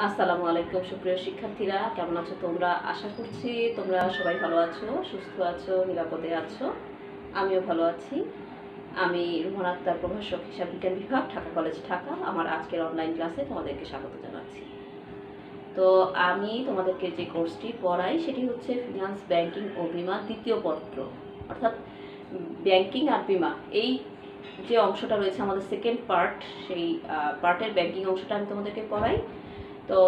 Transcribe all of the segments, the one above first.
আসসালামু আলাইকুম সুপ্রিয় শিক্ষার্থীরা, কেমন আছো তোমরা? আশা করছি তোমরা সবাই ভালো আছো, সুস্থ আছো, নিরাপদে আছো। আমিও ভালো আছি। আমি রুমন আক্তার, প্রভাষক, হিসাব বিজ্ঞান বিভাগ, ঢাকা কলেজ, ঢাকা। আমার আজকের অনলাইন ক্লাসে তোমাদেরকে স্বাগত জানাচ্ছি। তো আমি তোমাদেরকে যে কোর্সটি পড়াই সেটি হচ্ছে ফিনান্স, ব্যাংকিং ও বিমা দ্বিতীয় পত্র, অর্থাৎ ব্যাংকিং আর বিমা। এই যে অংশটা রয়েছে আমাদের সেকেন্ড পার্ট, সেই পার্টের ব্যাংকিং অংশটা আমি তোমাদেরকে পড়াই। তো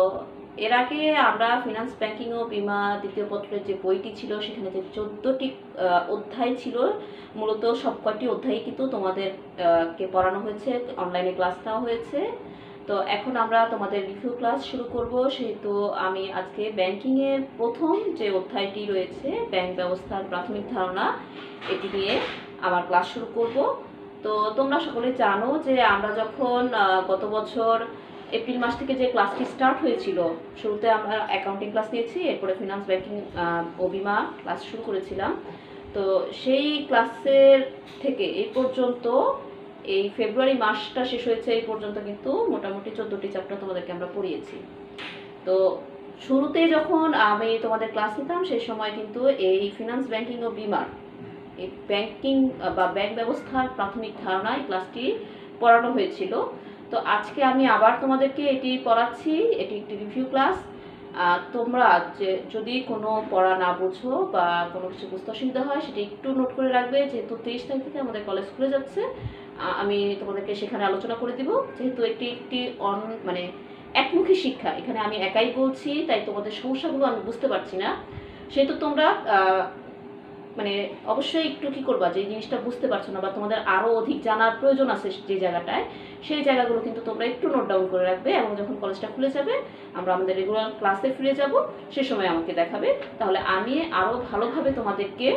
এর আগে আমরা ফিনান্স, ব্যাংকিং ও বিমা দ্বিতীয় পত্রের যে বইটি ছিল সেখানে যে 14টি অধ্যায় ছিল, মূলত সব কয়টি অধ্যায় কিন্তু তোমাদের কে পড়ানো হয়েছে, অনলাইনে ক্লাস নেওয়া হয়েছে। তো এখন আমরা তোমাদের রিভিউ ক্লাস শুরু করব। সেহেতু আমি আজকে ব্যাংকিংয়ের প্রথম যে অধ্যায়টি রয়েছে, ব্যাংক ব্যবস্থার প্রাথমিক ধারণা, এটি নিয়ে আমার ক্লাস শুরু করব। তো তোমরা সকলে জানো যে আমরা যখন গত বছর এপ্রিল মাস থেকে যে ক্লাসটি স্টার্ট হয়েছিল, শুরুতে আমরা অ্যাকাউন্টিং ক্লাস নিয়েছি, এরপরে ফিনান্স, ব্যাংকিং ও বিমা ক্লাস শুরু করেছিলাম। তো সেই ক্লাসের থেকে এই পর্যন্ত, এই ফেব্রুয়ারি মাসটা শেষ হয়েছে এই পর্যন্ত কিন্তু মোটামুটি 14টি চ্যাপ্টার তোমাদেরকে আমরা পড়িয়েছি। তো শুরুতে যখন আমি তোমাদের ক্লাস নিতাম সেই সময় কিন্তু এই ফিনান্স, ব্যাংকিং ও বিমার এই ব্যাংকিং বা ব্যাংক ব্যবস্থার প্রাথমিক ধারণা এই ক্লাসটি পড়ানো হয়েছিল। তো আজকে আমি আবার তোমাদেরকে এটি পড়াচ্ছি, এটি একটি রিভিউ ক্লাস। তোমরা যদি কোনো পড়া না বুঝো বা কোনো কিছু বুঝতে অসুবিধা হয় সেটি একটু নোট করে রাখবে, যেহেতু 23 তারিখ থেকে আমাদের কলেজ খুলে যাচ্ছে। আমি তোমাদেরকে সেখানে আলোচনা করে দিব, যেহেতু এটি একটি মানে একমুখী শিক্ষা, এখানে আমি একাই বলছি, তাই তোমাদের সমস্যাগুলো আমি বুঝতে পারছি না। সেহেতু তোমরা মানে অবশ্যই একটু কী করবা, যে জিনিসটা বুঝতে পারছো না বা তোমাদের আরও অধিক জানার প্রয়োজন আছে যে জায়গাটায়, সেই জায়গাগুলো কিন্তু তোমরা একটু নোট ডাউন করে রাখবে, এবং যখন কলেজটা খুলে যাবে, আমরা আমাদের রেগুলার ক্লাসে ফিরে যাব, সে সময় আমাকে দেখাবে, তাহলে আমি আরও ভালোভাবে তোমাদেরকে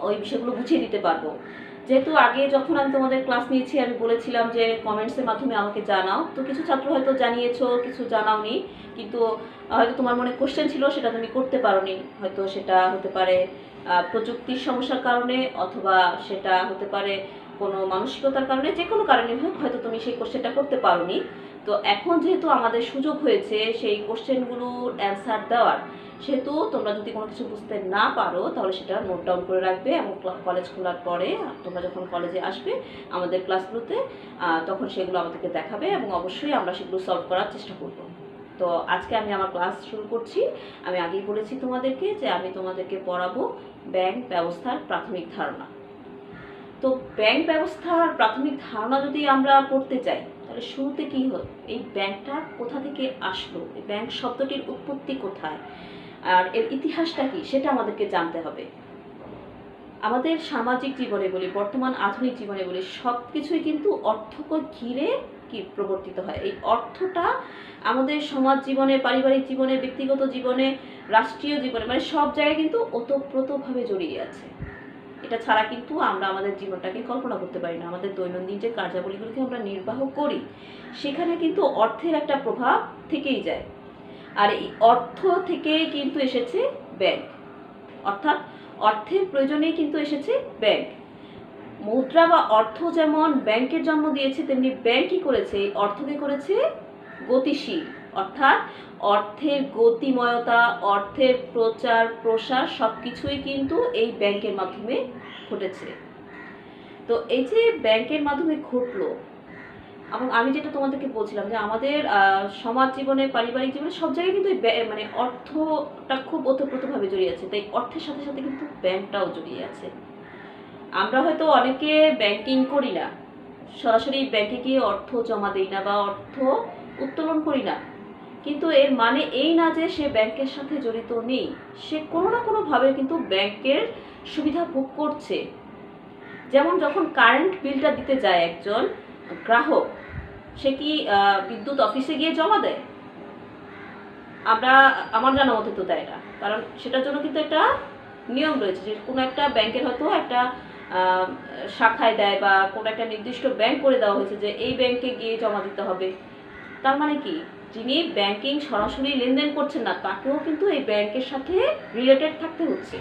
ওই বিষয়গুলো বুঝিয়ে দিতে পারবো। যেহেতু আগে যখন আমি তোমাদের ক্লাস নিয়েছি আমি বলেছিলাম যে কমেন্টসের মাধ্যমে আমাকে জানাও, তো কিছু ছাত্র হয়তো জানিয়েছো, কিছু জানাওনি, কিন্তু হয়তো তোমার মনে কোশ্চেন ছিল সেটা তুমি করতে পারোনি। হয়তো সেটা হতে পারে প্রযুক্তির সমস্যার কারণে, অথবা সেটা হতে পারে কোনো মানসিকতার কারণে, যে কোনো কারণে হোক হয়তো তুমি সেই কোশ্চেনটা করতে পারোনি। তো এখন যেহেতু আমাদের সুযোগ হয়েছে সেই কোশ্চেনগুলোর অ্যান্সার দেওয়ার, সেহেতু তোমরা যদি কোনো কিছু বুঝতে না পারো তাহলে সেটা নোট ডাউন করে রাখবে, এবং কলেজ খোলার পরে তোমরা যখন কলেজে আসবে আমাদের ক্লাসগুলোতে, তখন সেগুলো আমাদেরকে দেখাবে, এবং অবশ্যই আমরা সেগুলো সলভ করার চেষ্টা করব। তো আজকে আমি আমার ক্লাস শুরু করছি। আমি আগেই বলেছি তোমাদেরকে যে আমি তোমাদেরকে পড়াবো ব্যাংক ব্যবস্থার প্রাথমিক ধারণা। তো ব্যাংক ব্যবস্থার প্রাথমিক ধারণা যদি আমরা পড়তে চাই, তাহলে শুরুতে কি হয়, এই ব্যাংকটা কোথা থেকে আসলো, এই ব্যাংক শব্দটির উৎপত্তি কোথায়, আর এর ইতিহাসটা কি, সেটা আমাদেরকে জানতে হবে। আমাদের সামাজিক জীবনে বলি, বর্তমান আধুনিক জীবনে বলি, সব কিছুই কিন্তু অর্থকে ঘিরে কি প্রবর্তিত হয়। এই অর্থটা আমাদের সমাজ জীবনে, পারিবারিক জীবনে, ব্যক্তিগত জীবনে, রাষ্ট্রীয় জীবনে, মানে সব জায়গায় কিন্তু ওতপ্রোতভাবে জড়িয়ে আছে। এটা ছাড়া কিন্তু আমরা আমাদের জীবনটাকে কল্পনা করতে পারি না। আমাদের দৈনন্দিন যে কার্যাবলীগুলোকে আমরা নির্বাহ করি সেখানে কিন্তু অর্থের একটা প্রভাব থেকেই যায়। আর এই অর্থ থেকেই কিন্তু এসেছে ব্যাংক, অর্থাৎ অর্থের প্রয়োজনেই কিন্তু এসেছে ব্যাংক। মুদ্রা বা অর্থ যেমন ব্যাংকের জন্ম দিয়েছে, তেমনি ব্যাংকই করেছে এই অর্থকে করেছে গতিশীল, অর্থাৎ অর্থের গতিময়তা, অর্থের প্রচার প্রসার সব কিছুই কিন্তু এই ব্যাংকের মাধ্যমে ঘটেছে। তো এই যে ব্যাংকের মাধ্যমে ঘটলো, এবং আমি যেটা তোমাদেরকে বলছিলাম যে আমাদের সমাজ জীবনে, পারিবারিক জীবনে সব জায়গায় কিন্তু মানে অর্থটা খুব ওতপ্রোতভাবে জড়িয়ে আছে, তাই অর্থের সাথে সাথে কিন্তু ব্যাংকটাও জড়িয়ে আছে। আমরা হয়তো অনেকে ব্যাংকিং করি না, সরাসরি ব্যাংকে গিয়ে অর্থ জমা দিই না বা অর্থ উত্তোলন করি না, কিন্তু এর মানে এই না যে সে ব্যাংকের সাথে জড়িত নেই, সে কোনো না কোনোভাবে কিন্তু ব্যাংকের সুবিধা ভোগ করছে। যেমন যখন কারেন্ট বিলটা দিতে যায় একজন গ্রাহক, সে কি বিদ্যুৎ অফিসে গিয়ে জমা দেয়? আমার জানা মতে তো দেয় না, কারণ সেটার জন্য কিন্তু একটা নিয়ম রয়েছে যে কোনো একটা ব্যাংকের হয়তো একটা শাখায় দেয়, বা কোনো একটা নির্দিষ্ট ব্যাংক করে দেওয়া হয়েছে যে এই ব্যাংকে গিয়ে জমা দিতে হবে। তার মানে কি, যিনি ব্যাংকিং সরাসরি লেনদেন করছেন না তাকেও কিন্তু এই ব্যাংকের সাথে রিলেটেড থাকতে হচ্ছে।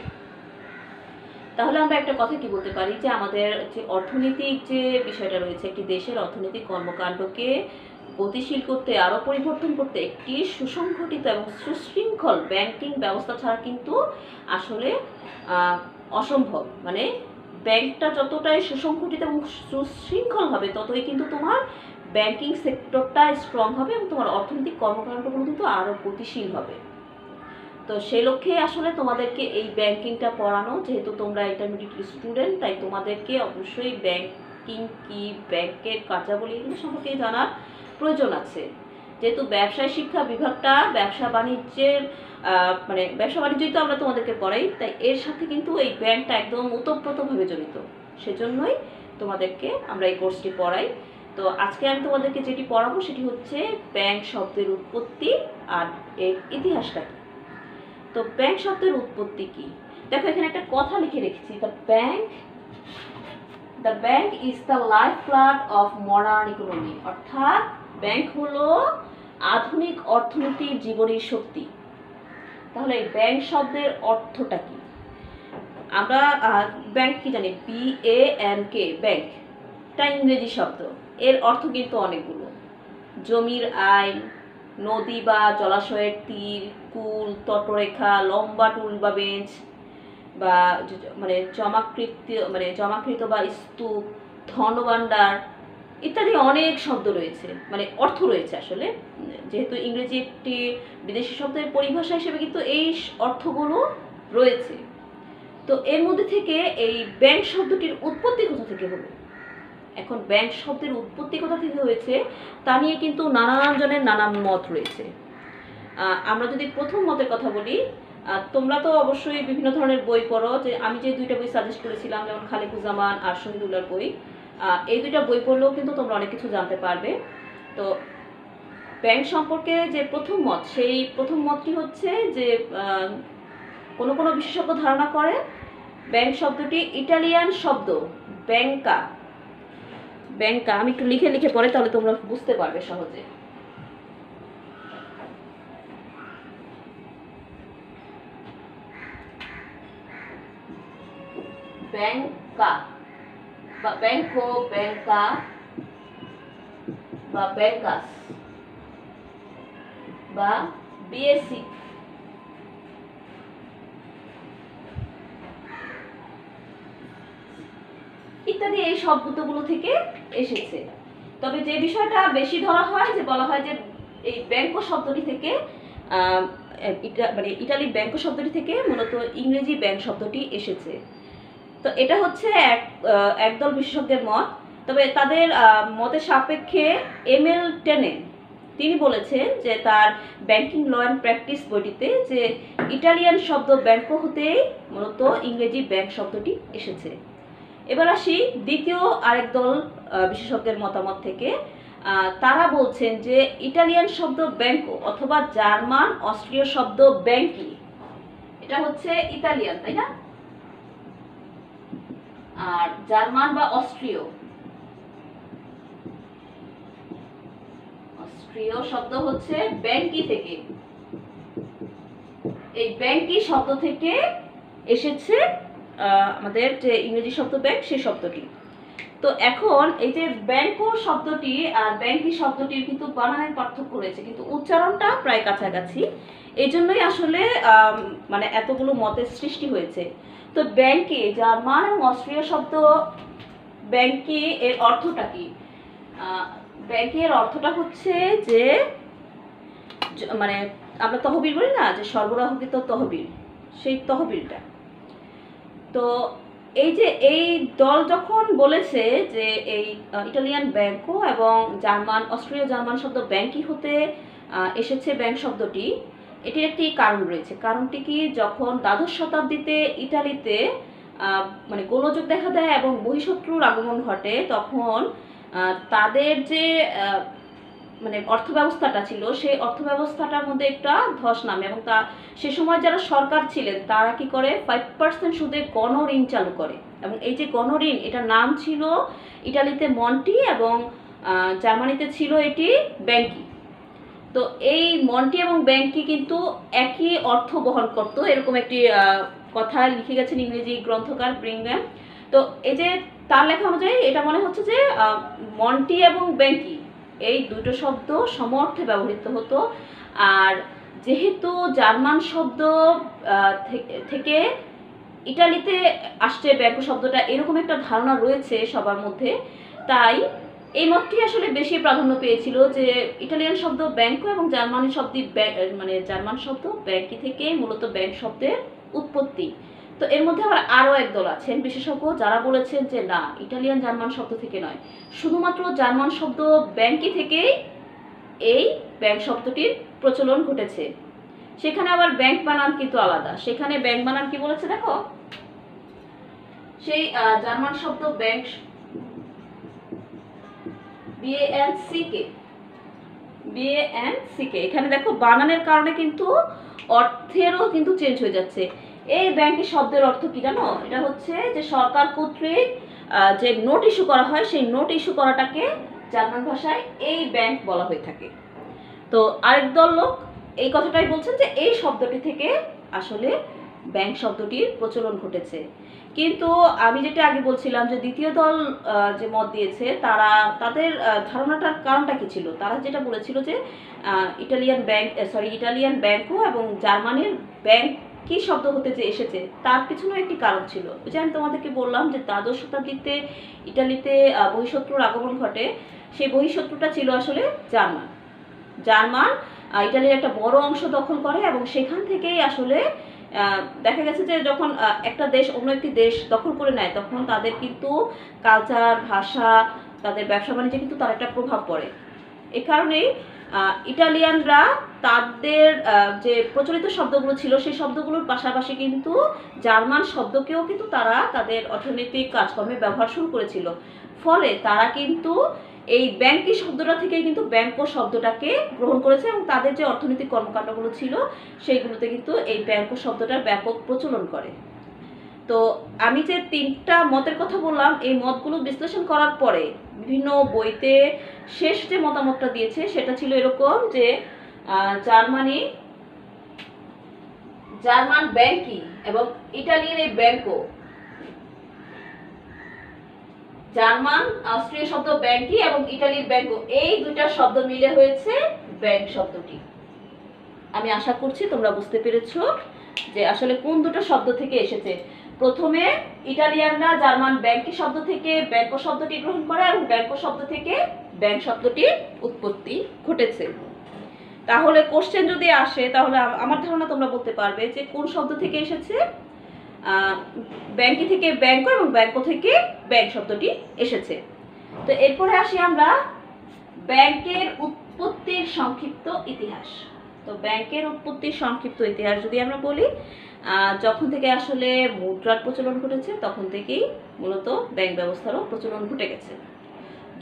তাহলে আমরা একটা কথা কি বলতে পারি, যে আমাদের যে অর্থনৈতিক যে বিষয়টা রয়েছে, একটি দেশের অর্থনৈতিক কর্মকাণ্ডকে গতিশীল করতে, আরও পরিবর্তন করতে একটি সুসংগঠিত এবং সুশৃঙ্খল ব্যাংকিং ব্যবস্থা ছাড়া কিন্তু আসলে অসম্ভব। মানে ব্যাংকটা যতটাই সুসংগঠিত এবং সুশৃঙ্খল হবে ততই কিন্তু তোমার ব্যাংকিং সেক্টরটা স্ট্রং হবে এবং তোমার অর্থনৈতিক কর্মকাণ্ডগুলো কিন্তু আরও গতিশীল হবে। তো সেই লক্ষ্যে আসলে তোমাদেরকে এই ব্যাংকিংটা পড়ানো, যেহেতু তোমরা ইন্টারমিডিয়েট স্টুডেন্ট, তাই তোমাদেরকে অবশ্যই ব্যাংকিং কি, ব্যাংকের কার্যাবলী এগুলো সম্পর্কে জানার প্রয়োজন আছে। যেহেতু ব্যবসায় শিক্ষা বিভাগটা ব্যবসা বাণিজ্যের মানে ব্যবসা বাণিজ্যই তো আমরা তোমাদেরকে পড়াই, তাই এর সাথে কিন্তু এই ব্যাংকটা একদম ওতপ্রোতভাবে জড়িত। সেজন্যই তোমাদেরকে আমরা এই কোর্সটি পড়াই। তো আজকে আমি তোমাদেরকে যেটি পড়াবো সেটি হচ্ছে ব্যাংক শব্দের উৎপত্তি আর এর ইতিহাসটা কি। তো ব্যাংক শব্দের উৎপত্তি কি, দেখো এখানে একটা কথা লিখে রেখেছি, the bank is the life blood of modern economy. অর্থাৎ ব্যাংক হলো আধুনিক অর্থনীতির জীবনী শক্তি। তাহলে এই ব্যাংক শব্দের অর্থটা কি? আমরা ব্যাংক কি জানি, BANK, ব্যাংক, এটা ইংরেজি শব্দ। এর অর্থ কিন্তু অনেকগুলো। জমির আইন, নদী বা জলাশয়ের তীর, কুল, তটরেখা, লম্বা টুল বা বেঞ্চ, বা মানে জমাকৃত বা স্তূপ, ধনভাণ্ডার ইত্যাদি অনেক শব্দ রয়েছে, মানে অর্থ রয়েছে। আসলে যেহেতু ইংরেজি একটি বিদেশি শব্দের পরিভাষা হিসেবে কিন্তু এই অর্থগুলো রয়েছে। তো এর মধ্যে থেকে এই ব্যাংক শব্দটির উৎপত্তি কোথা থেকে হলো? এখন ব্যাংক শব্দের উৎপত্তি কোথা থেকে হয়েছে তা নিয়ে কিন্তু নানান জনের নানান মত রয়েছে। আমরা যদি প্রথম মতের কথা বলি, তোমরা তো অবশ্যই বিভিন্ন ধরনের বই পড়ো। যে আমি যে দুইটা বই সাজেস্ট করেছিলাম, যেমন খালিকুজ্জামান আর শহীদুল্লাহর বই, এই দুইটা বই পড়লেও কিন্তু তোমরা অনেক কিছু জানতে পারবে। তো ব্যাংক সম্পর্কে যে প্রথম মত, সেই প্রথম মতটি হচ্ছে যে কোনো কোনো বিশেষজ্ঞ ধারণা করে ব্যাংক শব্দটি ইটালিয়ান শব্দ ব্যাংকা। আমি একটু লিখে লিখে পড়ে, তাহলে তোমরা বুঝতে পারবে সহজে। ব্যাংকা বা ব্যাংকো, ব্যাংকা বা ব্যাংকাস বা BSc ইত্যাদি এই শব্দগুলো থেকে এসেছে। তবে যে বিষয়টা বেশি ধরা হয়, যে বলা হয় যে এই ব্যাংকো শব্দটি থেকে মানে ইটালি ব্যাংকো শব্দটি থেকে মূলত ইংরেজি ব্যাংক শব্দটি এসেছে। তো এটা হচ্ছে একদল বিশেষজ্ঞের মত। তবে তাদের মতের সাপেক্ষে ML টেনেন তিনি বলেছেন যে তার ব্যাংকিং ল অ্যান্ড প্র্যাকটিস বইটিতে যে ইটালিয়ান শব্দ ব্যাংকো হতেই মূলত ইংরেজি ব্যাংক শব্দটি এসেছে। এবার আসি দ্বিতীয় আরেক দল বিশেষজ্ঞের মতামত থেকে। তারা বলছেন যে ইটালিয়ান শব্দ ব্যাংকো অথবা জার্মান অস্ট্রীয় শব্দ ব্যাংকি, এটা হচ্ছে ইতালিয়ান, তাই না? আর জার্মান বা অস্ট্রীয় শব্দ হচ্ছে ব্যাংকি থেকে। এই ব্যাংকি শব্দ থেকে এসেছে আমাদের যে ইংরেজি শব্দ ব্যাংক, সেই শব্দটি। তো এখন এই যে ব্যাংকো শব্দটি আর ব্যাংকি শব্দটির কিন্তু বানানের পার্থক্য রয়েছে, কিন্তু উচ্চারণটা প্রায় কাছাকাছি। এই জন্যই আসলে মানে এতগুলো মতের সৃষ্টি হয়েছে। তো ব্যাংকি, জার্মান এবং অস্ট্রীয় শব্দ ব্যাংকি, এর অর্থটা কি? ব্যাংকি এর অর্থটা হচ্ছে যে মানে আমরা তহবিল বলি না, যে সরবরাহকৃত তহবিল, সেই তহবিলটা। তো এই যে এই দল যখন বলেছে যে এই ইটালিয়ান ব্যাংকো এবং অস্ট্রীয় জার্মান শব্দ ব্যাংকি হতে এসেছে ব্যাংক শব্দটি, এটির একটি কারণ রয়েছে। কারণটি কি, যখন দ্বাদশ শতাব্দীতে ইটালিতে মানে গোলযোগ দেখা দেয় এবং বহিঃশত্রুর আগমন ঘটে, তখন তাদের যে মানে অর্থব্যবস্থাটা ছিল, সেই অর্থব্যবস্থাটার মধ্যে একটা ধস নামে, এবং সে সময় যারা সরকার ছিলেন তারা কি করে 5% সুদে গণঋণ চালু করে। এবং এই যে গণঋণ, এটার নাম ছিল ইটালিতে মন্টি এবং জার্মানিতে ছিল এটি ব্যাংকি। তো এই মন্টি এবং ব্যাংকি কিন্তু একই অর্থ বহন করতো, এরকম একটি কথা লিখে গেছেন ইংরেজি গ্রন্থকার ব্রিংগ্যাম। তো এই যে তার লেখা অনুযায়ী এটা মনে হচ্ছে যে মন্টি এবং ব্যাংকি এই দুটো শব্দ সম অর্থে ব্যবহৃত হতো। আর যেহেতু জার্মান শব্দ থেকে ইটালিতে আসছে ব্যাংকো শব্দটা, এরকম একটা ধারণা রয়েছে সবার মধ্যে, তাই এই মতটি আসলে বেশি প্রাধান্য পেয়েছিল যে ইটালিয়ান শব্দ ব্যাংকো এবং জার্মানি শব্দ জার্মান শব্দ ব্যাংকি থেকে মূলত ব্যাংক শব্দের উৎপত্তি। তো এর মধ্যে আবার আরও একদল আছেন বিশেষজ্ঞ যারা বলেছেন যে না, ইটালিয়ান জার্মান শব্দ থেকে নয়, শুধুমাত্র জার্মান শব্দ ব্যাংকি থেকেই এই ব্যাংক শব্দটির প্রচলন ঘটেছে। সেখানে আবার ব্যাংক বানান কিন্তু আলাদা। সেখানে ব্যাংক বানান কি বলেছে দেখো, সেই জার্মান শব্দ ব্যাংক BANCK, এখানে দেখো বানানের কারণে কিন্তু অর্থেরও কিন্তু চেঞ্জ হয়ে যাচ্ছে। এই ব্যাংকের শব্দের অর্থ কি জানো? এটা হচ্ছে যে সরকার কর্তৃক যে নোট ইস্যু করা হয়, সেই নোট ইস্যু করাটাকে জার্মান ভাষায় এই ব্যাংক বলা হয়ে থাকে। তো আরেক দল লোক এই কথাটাই বলছেন যে এই শব্দটি থেকে আসলে ব্যাংক শব্দটির প্রচলন ঘটেছে। কিন্তু আমি যেটা আগে বলছিলাম যে দ্বিতীয় দল যে মত দিয়েছে, তাদের ধারণাটার কারণটা কি ছিল? তারা যেটা বলেছিল যে ইটালিয়ান ব্যাংকো এবং জার্মানির ব্যাংক কি শব্দ হতে যে এসেছে তার পিছনে একটি কারণ ছিল। যে আমি তোমাদেরকে বললাম যে দ্বাদশ শতাব্দীতে ইটালিতে বহিঃশত্রুর আগমন ঘটে। সেই বহিঃশত্রুটা ছিল আসলে জার্মান ইটালির একটা বড় অংশ দখল করে, এবং সেখান থেকেই আসলে দেখা গেছে যে যখন একটা দেশ অন্য একটি দেশ দখল করে নেয়, তখন তাদের কিন্তু কালচার, ভাষা, তাদের ব্যবসা বাণিজ্যে কিন্তু তার একটা প্রভাব পড়ে। এ কারণেই ইটালিয়ানরা তাদের যে প্রচলিত শব্দগুলো ছিল সেই শব্দগুলোর পাশাপাশি কিন্তু জার্মান শব্দকেও কিন্তু তারা তাদের অর্থনৈতিক কাজকর্মে ব্যবহার শুরু করেছিল। ফলে তারা কিন্তু এই ব্যাংকি শব্দটা থেকে কিন্তু ব্যাংকো শব্দটাকে গ্রহণ করেছে, এবং তাদের যে অর্থনৈতিক কর্মকাণ্ডগুলো ছিল সেইগুলোতে কিন্তু এই ব্যাংকো শব্দটার ব্যাপক প্রচলন করে। তো আমি যে তিনটা মতের কথা বললাম, এই মতগুলো বিশ্লেষণ করার পরে বিভিন্ন বইতে শেষ যে মতামতটা দিয়েছে সেটা ছিল এরকম যে জার্মান ব্যাংকি এবং ইটালির এই ব্যাংকো, জার্মান অস্ট্রীয় শব্দ ব্যাংকি এবং ইটালির ব্যাংকো, এই দুইটা শব্দ মিলে হয়েছে ব্যাংক শব্দটি। আমি আশা করছি তোমরা বুঝতে পেরেছো যে আসলে কোন দুটো শব্দ থেকে এসেছে। প্রথমে ইটালিয়ানরা জার্মান ব্যাংকি শব্দ থেকে ব্যাংকো শব্দটি গ্রহণ করে, এবং ব্যাংকো শব্দ থেকে ব্যাংক শব্দটির উৎপত্তি ঘটেছে। তাহলে কোশ্চেন যদি আসে, তাহলে আমার ধারণা তোমরা বলতে পারবে যে কোন শব্দ থেকে এসেছে। ব্যাংকি থেকে ব্যাংকো এবং ব্যাংকো থেকে ব্যাংক শব্দটি এসেছে। তো এরপরে আসি আমরা ব্যাংকের উৎপত্তির সংক্ষিপ্ত ইতিহাস। তো ব্যাংকের উৎপত্তির সংক্ষিপ্ত ইতিহাস যদি আমরা বলি, যখন থেকে আসলে মুদ্রার প্রচলন ঘটেছে তখন থেকেই মূলত ব্যাংক ব্যবস্থারও প্রচলন ঘটে গেছে।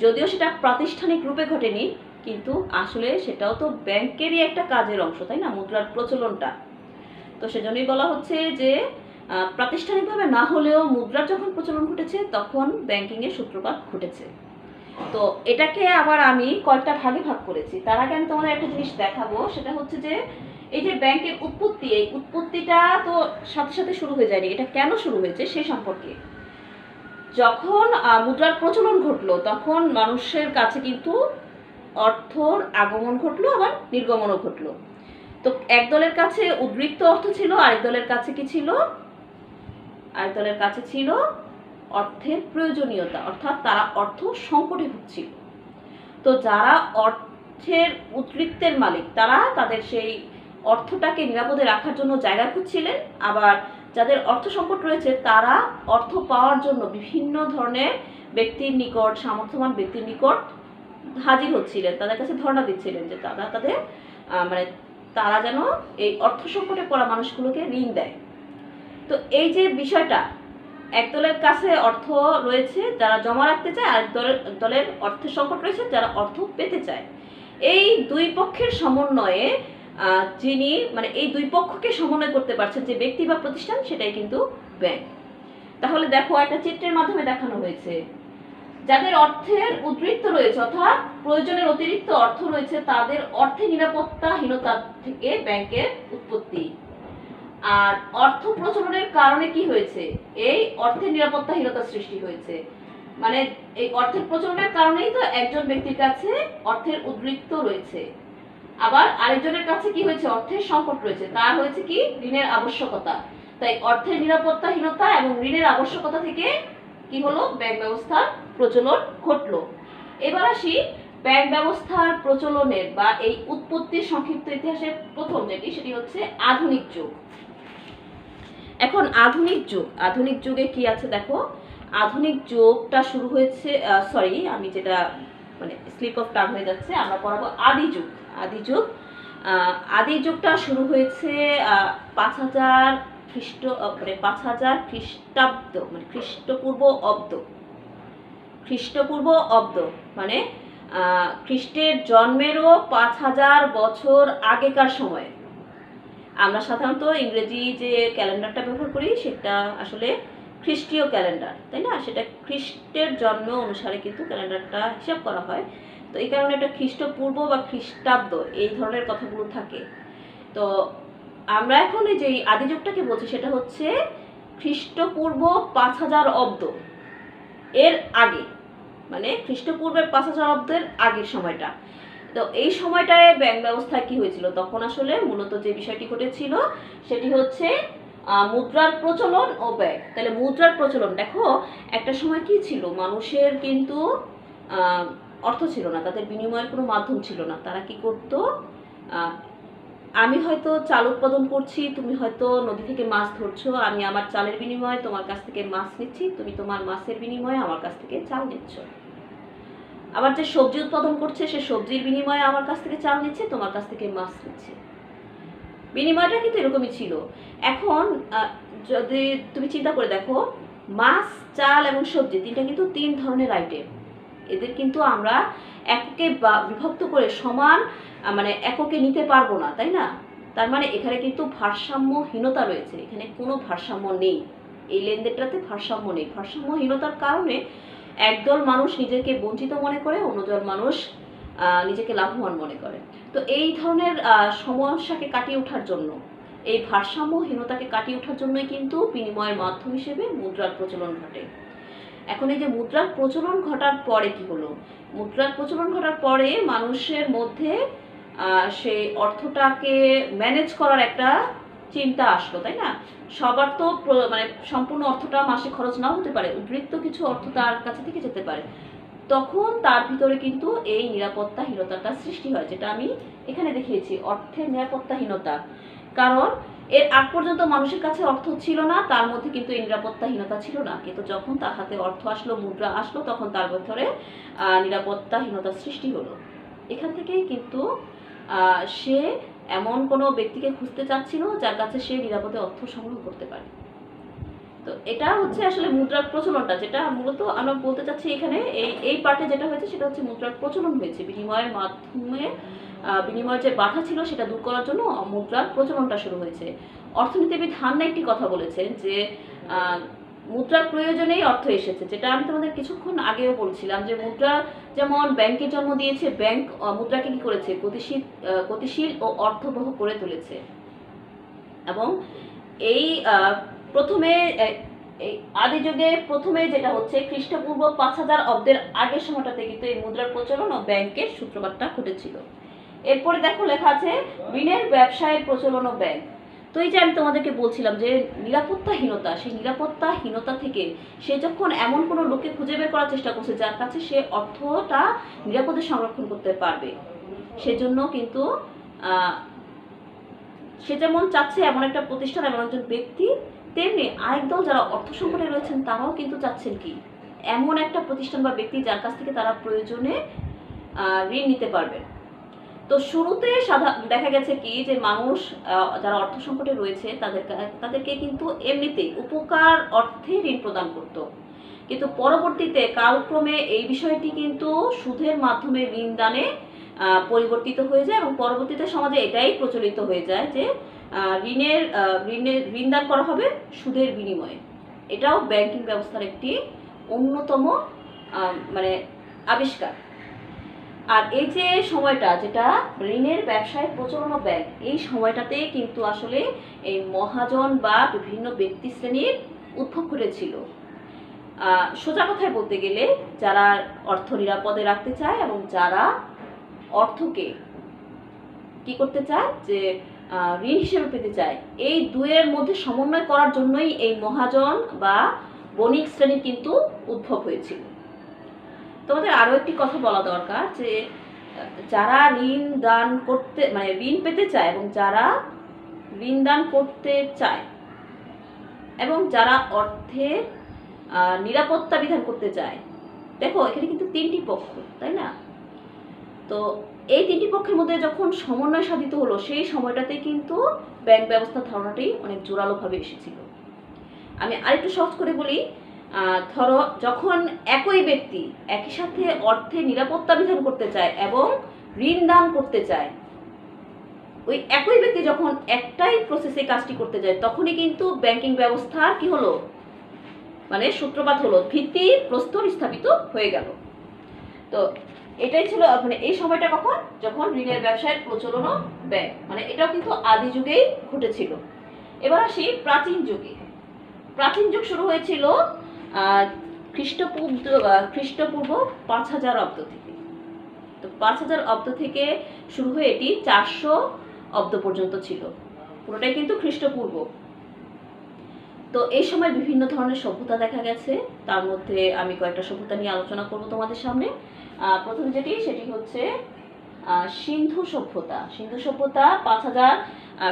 যদিও সেটা প্রাতিষ্ঠানিক রূপে ঘটেনি, কিন্তু আসলে সেটাও তো ব্যাংকেরই একটা কাজের অংশ, তাই না, মুদ্রার প্রচলনটা। তো সেজন্যই বলা হচ্ছে যে প্রাতিষ্ঠানিকভাবে না হলেও মুদ্রার যখন প্রচলন ঘটেছে তখন ব্যাংকিংয়ের সূত্রপাত ঘটেছে। তো এটাকে আবার আমি কয়েকটা ভাগে ভাগ করেছি। তার আগে আমি তোমাদের একটা জিনিস দেখাবো, সেটা হচ্ছে যে এই যে ব্যাংকের উৎপত্তি, এই উৎপত্তিটা তো সাথে সাথে শুরু হয়ে যায়নি। এটা কেন শুরু হয়েছে সে সম্পর্কে। যখন মুদ্রার প্রচলন ঘটলো তখন মানুষের কাছে কিন্তু অর্থর আগমন ঘটলো, আবার নির্গমনও ঘটলো। তো এক দলের কাছে উদ্বৃত্ত অর্থ ছিল, আরেক দলের কাছে কি ছিল? আরেক দলের কাছে ছিল অর্থের প্রয়োজনীয়তা, অর্থাৎ তারা অর্থ সংকটে ভুগছিল। তো যারা অর্থের উদ্বৃত্তের মালিক, তারা তাদের সেই অর্থটাকে নিরাপদে রাখার জন্য জায়গা খুঁজছিলেন। আবার যাদের অর্থ সংকট রয়েছে তারা অর্থ পাওয়ার জন্য বিভিন্ন ধরনের ব্যক্তির নিকট, সামর্থ্যবান ব্যক্তির নিকট হাজির হচ্ছিলেন, তাদের কাছে ধর্ণা দিচ্ছিলেন যে তারা যেন এই অর্থ সংকটে পড়া মানুষগুলোকে ঋণ দেয়। তো এই যে বিষয়টা, এক দলের কাছে অর্থ রয়েছে যারা জমা রাখতে চায়, আরেক দলের অর্থের সংকট রয়েছে যারা অর্থ পেতে চায়। এই দুই পক্ষের সমন্বয়ে যিনি এই দুই পক্ষকে সমন্বয় করতে পারছেন যে ব্যক্তি বা প্রতিষ্ঠান, সেটাই কিন্তু ব্যাংক। তাহলে দেখো একটা চিত্রের মাধ্যমে দেখানো হয়েছে, যাদের অর্থের উদ্বৃত্ত রয়েছে অর্থাৎ প্রয়োজনের অতিরিক্ত অর্থ রয়েছে, তাদের অর্থের নিরাপত্তাহীনতা থেকে ব্যাংকের উৎপত্তি। আর অর্থ প্রচলনের কারণে কি হয়েছে? এই অর্থের নিরাপত্তাহীনতা সৃষ্টি হয়েছে। মানে এই অর্থের প্রচলনের কারণেই তো একজন ব্যক্তির কাছে অর্থের উদ্বৃত্ত রয়েছে, আবার আরেকজনের কাছে কি হয়েছে, অর্থের সংকট রয়েছে, তার হয়েছে কি ঋণের আবশ্যকতা। তাই অর্থের নিরাপত্তাহীনতা এবং ঋণের আবশ্যকতা থেকে কি হলো, ব্যাংক ব্যবস্থার প্রচলন ঘটলো। এবার আসি ব্যাংক ব্যবস্থার প্রচলনের বা এই উৎপত্তির সংক্ষিপ্ত ইতিহাসের প্রথম সেটি হচ্ছে আধুনিক যুগ। এখন আধুনিক যুগে কি আছে দেখো, আধুনিক যুগটা শুরু হয়েছে, সরি আমি যেটা মানে স্লিপ অফ টাং হয়ে যাচ্ছে, আমরা পড়াবো আদি যুগ। আদি যুগটা শুরু হয়েছে 5000 খ্রিস্ট মানে 5000 খ্রিস্টাব্দ মানে খ্রিস্টপূর্ব অব্দ মানে খ্রিস্টের জন্মেরও 5000 বছর আগেকার সময়। আমরা সাধারণত ইংরেজি যে ক্যালেন্ডারটা ব্যবহার করি সেটা আসলে খ্রিস্টীয় ক্যালেন্ডার, তাই না? সেটা খ্রিস্টের জন্ম অনুসারে কিন্তু ক্যালেন্ডারটা হিসাব করা হয়। তো এই কারণে এটা খ্রিস্টপূর্ব বা খ্রিস্টাব্দ এই ধরনের কথাগুলো থাকে। তো আমরা এখন এই যে আদি যুগটাকে বলছি সেটা হচ্ছে খ্রিস্টপূর্ব 5000 অব্দ এর আগে, মানে খ্রিস্টপূর্বের 5000 অব্দের আগের সময়টা। তো এই সময়টায় ব্যাংক ব্যবস্থায় কি হয়েছিল, তখন আসলে মূলত যে বিষয়টি ঘটেছিল সেটি হচ্ছে মুদ্রার প্রচলন ও ব্যয়। তাহলে মুদ্রার প্রচলন দেখো, একটা সময় কি ছিল, মানুষের কিন্তু অর্থ ছিল না, তাদের বিনিময়ের কোনো মাধ্যম ছিল না। তারা কি করত, আমি হয়তো চাল উৎপাদন করছি, তুমি হয়তো নদী থেকে মাছ ধরছো, আমি আমার চালের বিনিময়ে তোমার কাছ থেকে মাছ নিচ্ছি, তুমি তোমার মাছের বিনিময়ে আমার কাছ থেকে চাল নিচ্ছ। আবার যে সবজি উৎপাদন করছে সে সবজির বিনিময়ে আমার কাছ থেকে চাল নিচ্ছে, তোমার কাছ থেকে মাছ নিচ্ছে। বিনিময়টা কিন্তু এরকমই ছিল। এখন যদি তুমি চিন্তা করে দেখো, মাছ, চাল এবং সবজি তিনটা কিন্তু 3 ধরনের আইটেম। এদের কিন্তু আমরা এককে বিভক্ত করে সমান মানে এককে নিতে পারবো না, তাই না? তার মানে এখানে কিন্তু ভারসাম্যহীনতা রয়েছে, এখানে কোনো ভারসাম্য নেই, এই লেনদেনটাতে ভারসাম্য নেই। ভারসাম্যহীনতার কারণে একদল মানুষ নিজেকে বঞ্চিত মনে করে, অন্যদল মানুষ নিজেকে লাভবান মনে করে। তো এই ধরনের সমস্যাকে কাটিয়ে ওঠার জন্য, এই ভারসাম্যহীনতাকে কাটিয়ে ওঠার জন্যই কিন্তু বিনিময়ের মাধ্যম হিসেবে মুদ্রার প্রচলন ঘটে। এখন এই যে মুদ্রার প্রচলন ঘটার পরে কি হলো, মুদ্রার প্রচলন ঘটার পরে মানুষের মধ্যে সেই অর্থটাকে ম্যানেজ করার একটা চিন্তা আসলো, তাই না? সবার তো মানে সম্পূর্ণ অর্থটা মাসে খরচ নাও হতে পারে, উদ্বৃত্ত কিছু অর্থ তার কাছে থেকে যেতে পারে। তখন তার ভিতরে কিন্তু এই নিরাপত্তাহীনতাটা সৃষ্টি হয়, যেটা আমি এখানে দেখিয়েছি, অর্থের নিরাপত্তাহীনতা। কারণ এর আগ পর্যন্ত মানুষের কাছে অর্থ ছিল না, তার মধ্যে কিন্তু এই নিরাপত্তাহীনতা ছিল না। কিন্তু যখন তার হাতে অর্থ আসলো, মুদ্রা আসলো, তখন তার ভিতরে নিরাপত্তাহীনতার সৃষ্টি হলো। এখান থেকেই কিন্তু সে এমন কোনো ব্যক্তিকে খুঁজতে চাচ্ছিল যার কাছে সে নিরাপদে অর্থ সংগ্রহ করতে পারে। তো এটা হচ্ছে আসলে মুদ্রার প্রচলনটা, যেটা মূলত আমরা বলতে চাচ্ছি এখানে এই পার্টে যেটা হয়েছে সেটা হচ্ছে মুদ্রার প্রচলন হয়েছে। বিনিময়ের মাধ্যমে বিনিময়ের যে বাধা ছিল সেটা দূর করার জন্য মুদ্রার প্রচলনটা শুরু হয়েছে। অর্থনীতিবিদ হান্না একটি কথা বলেছেন যে মুদ্রার প্রয়োজনেই অর্থ এসেছে, যেটা আমি তোমাদের কিছুক্ষণ আগেও বলছিলাম যে মুদ্রা যেমন ব্যাংকের জন্ম দিয়েছে, ব্যাংক মুদ্রাকে কি করেছে, গতিশীল ও অর্থবহ করে তুলেছে। এবং এই প্রথমে এই আদি যুগে প্রথমে যেটা হচ্ছে খ্রিস্টপূর্ব 5000 অব্দের আগের সময়টাতে কিন্তু এই মুদ্রার প্রচলন ও ব্যাংকের সূত্রপাতটা ঘটেছিল। এরপরে দেখো লেখা আছে ঋণের ব্যবসায়ের প্রচলন ও ব্যাংক। তো এই যে আমি তোমাদেরকে বলছিলাম যে নিরাপত্তাহীনতা, সেই নিরাপত্তাহীনতা থেকে সে যখন এমন কোনো লোককে খুঁজে বের করার চেষ্টা করছে যার কাছে সে অর্থটা নিরাপদে সংরক্ষণ করতে পারবে, সেজন্য কিন্তু সে যেমন চাচ্ছে এমন একটা প্রতিষ্ঠান, এমন একজন ব্যক্তি, তেমনি আরেক দল যারা অর্থ সংকটে রয়েছেন তারাও কিন্তু চাচ্ছেন কি এমন একটা প্রতিষ্ঠান বা ব্যক্তি যার কাছ থেকে তারা প্রয়োজনে ঋণ নিতে পারবে। তো শুরুতে দেখা গেছে কি যে মানুষ যারা অর্থ সংকটে রয়েছে তাদেরকে কিন্তু এমনিতেই উপকার অর্থে ঋণ প্রদান করত, কিন্তু পরবর্তীতে কালক্রমে এই বিষয়টি কিন্তু সুদের মাধ্যমে ঋণ দানে পরিবর্তিত হয়ে যায় এবং পরবর্তীতে সমাজে এটাই প্রচলিত হয়ে যায় যে ঋণ দান করা হবে সুদের বিনিময়ে। এটাও ব্যাংকিং ব্যবস্থার একটি অন্যতম মানে আবিষ্কার। আর এই যে সময়টা যেটা ঋণের ব্যবসায় প্রচলন ও ব্যাংক, এই সময়টাতে কিন্তু আসলে এই মহাজন বা বিভিন্ন ব্যক্তি শ্রেণীর উদ্ভব ঘটেছিল। সোজা কথায় বলতে গেলে যারা অর্থ নিরাপদে রাখতে চায় এবং যারা অর্থকে কি করতে চায় যে ঋণ হিসেবে পেতে চায়, এই দুয়ের মধ্যে সমন্বয় করার জন্যই এই মহাজন বা বণিক শ্রেণী কিন্তু উদ্ভব হয়েছিল। তোমাদের আরও একটি কথা বলা দরকার যে যারা ঋণ দান করতে মানে ঋণ পেতে চায় এবং যারা ঋণ দান করতে চায় এবং যারা অর্থের নিরাপত্তা বিধান করতে চায়, দেখো এখানে কিন্তু তিনটি পক্ষ, তাই না? তো এই তিনটি পক্ষের মধ্যে যখন সমন্বয় সাধিত হলো, সেই সময়টাতে কিন্তু ব্যাংক ব্যবস্থার ধারণাটি অনেক জোরালোভাবে এসেছিল। আমি আরেকটু সহজ করে বলি, ধরো যখন একই ব্যক্তি একই সাথে অর্থের নিরাপত্তা বিধান করতে চায় এবং ঋণ দান করতে চায়, ওই একই ব্যক্তি যখন একটাই প্রসেসে কাজটি করতে যায়, তখনই কিন্তু ব্যাংকিং ব্যবস্থার কি হলো, মানে সূত্রপাত হলো, ভিত্তি প্রস্তর স্থাপিত হয়ে গেল। তো এটাই ছিল মানে এই সময়টা কখন, যখন ঋণের ব্যবসায়ের প্রচলন ব্যাংক, মানে এটাও কিন্তু আদি যুগেই ঘটেছিল। এবার আসি প্রাচীন যুগে। প্রাচীন যুগ শুরু হয়েছিল খ্রিস্টপূর্ব 5000 অব্দ থেকে। তো 5000 অব্দ থেকে শুরু হয়ে এটি 400 অব্দ পর্যন্ত ছিল, পুরোটাই কিন্তু খ্রিস্টপূর্ব। তো এই সময় বিভিন্ন ধরনের সভ্যতা দেখা গেছে, তার মধ্যে আমি কয়েকটা সভ্যতা নিয়ে আলোচনা করব তোমাদের সামনে। প্রথম সেটি হচ্ছে সিন্ধু সভ্যতা। সিন্ধু সভ্যতা 5000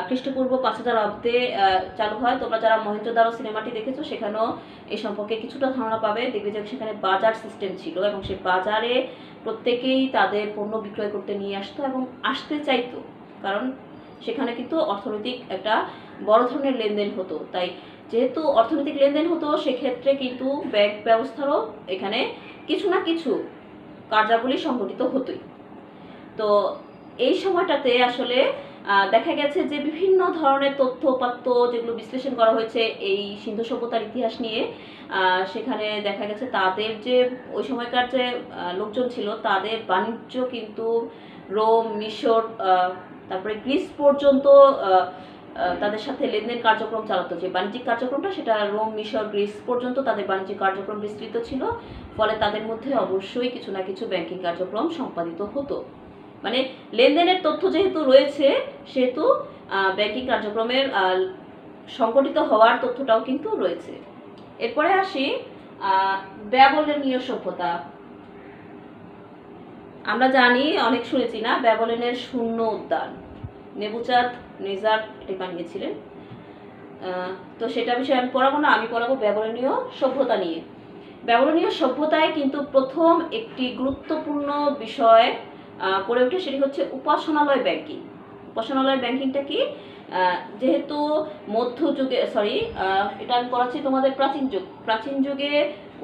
খ্রিস্টপূর্ব 5000 অব্দে চালু হয়। তোমরা যারা মহেঞ্জোদারো সিনেমাটি দেখেছো সেখানেও এই সম্পর্কে কিছুটা ধারণা পাবে। দেখবে যে সেখানে বাজার সিস্টেম ছিল এবং সেই বাজারে প্রত্যেকেই তাদের পণ্য বিক্রয় করতে নিয়ে আসতো এবং আসতে চাইতো, কারণ সেখানে কিন্তু অর্থনৈতিক একটা বড় ধরনের লেনদেন হতো। তাই যেহেতু অর্থনৈতিক লেনদেন হতো, সেক্ষেত্রে কিন্তু ব্যাংক ব্যবস্থারও এখানে কিছু না কিছু কার্যাবলী সংঘটিত হতোই। তো এই সময়টাতে আসলে দেখা গেছে যে বিভিন্ন ধরনের তথ্য উপাত্ত যেগুলো বিশ্লেষণ করা হয়েছে এই সিন্ধু সভ্যতার ইতিহাস নিয়ে, সেখানে দেখা গেছে তাদের যে ওই সময়কার যে লোকজন ছিল, তাদের বাণিজ্য কিন্তু রোম, মিশর, তারপরে গ্রিস পর্যন্ত তাদের সাথে লেনদেন কার্যক্রম চালাতো। যে বাণিজ্যিক কার্যক্রমটা সেটা রোম, মিশর, গ্রিস পর্যন্ত তাদের বাণিজ্যিক কার্যক্রম বিস্তৃত ছিল। ফলে তাদের মধ্যে অবশ্যই কিছু না কিছু ব্যাংকিং কার্যক্রম সম্পাদিত হতো। মানে লেনদেনের তথ্য যেহেতু রয়েছে, সেহেতু ব্যাংকিং কার্যক্রমের সংগঠিত হওয়ার তথ্যটাও কিন্তু রয়েছে। এরপরে আসি ব্যাবিলনীয় সভ্যতা। আমরা জানি, অনেক শুনেছি না, ব্যাবিলনের শূন্য উদ্যান নেবুচাঁদ-নেজার এটি বানিয়েছিলেন। তো সেটা বিষয়ে আমি পড়াবো না, আমি পড়াবো ব্যাবিলনীয় সভ্যতা নিয়ে। ব্যাবিলনীয় সভ্যতায় কিন্তু প্রথম একটি গুরুত্বপূর্ণ বিষয় করে ওঠে, সেটি হচ্ছে উপাসনালয় ব্যাংকিং। উপাসনালয় ব্যাংকিংটা কি, যেহেতু মধ্যযুগে এটা আমি পড়াচ্ছি তোমাদের প্রাচীন যুগে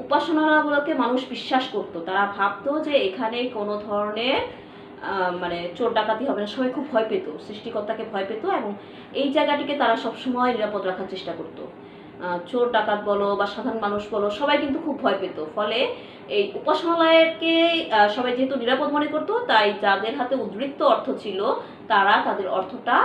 উপাসনালয়গুলোকে মানুষ বিশ্বাস করত। তারা ভাবতো যে এখানে কোনো ধরনের মানে চোর ডাকাতি হবে না। সবাই খুব ভয় পেত, সৃষ্টিকর্তাকে ভয় পেত এবং এই জায়গাটিকে তারা সবসময় নিরাপদ রাখার চেষ্টা করতো। চোর ডাকাত বলো বা সাধারণ মানুষ বলো, সবাই কিন্তু খুব ভয় পেত। ফলে এই উপাসনালয়কে সবাই যেহেতু নিরাপদ মনে করতো, তাই যাদের হাতে উদ্বৃত্ত অর্থ ছিল তারা তাদের অর্থটা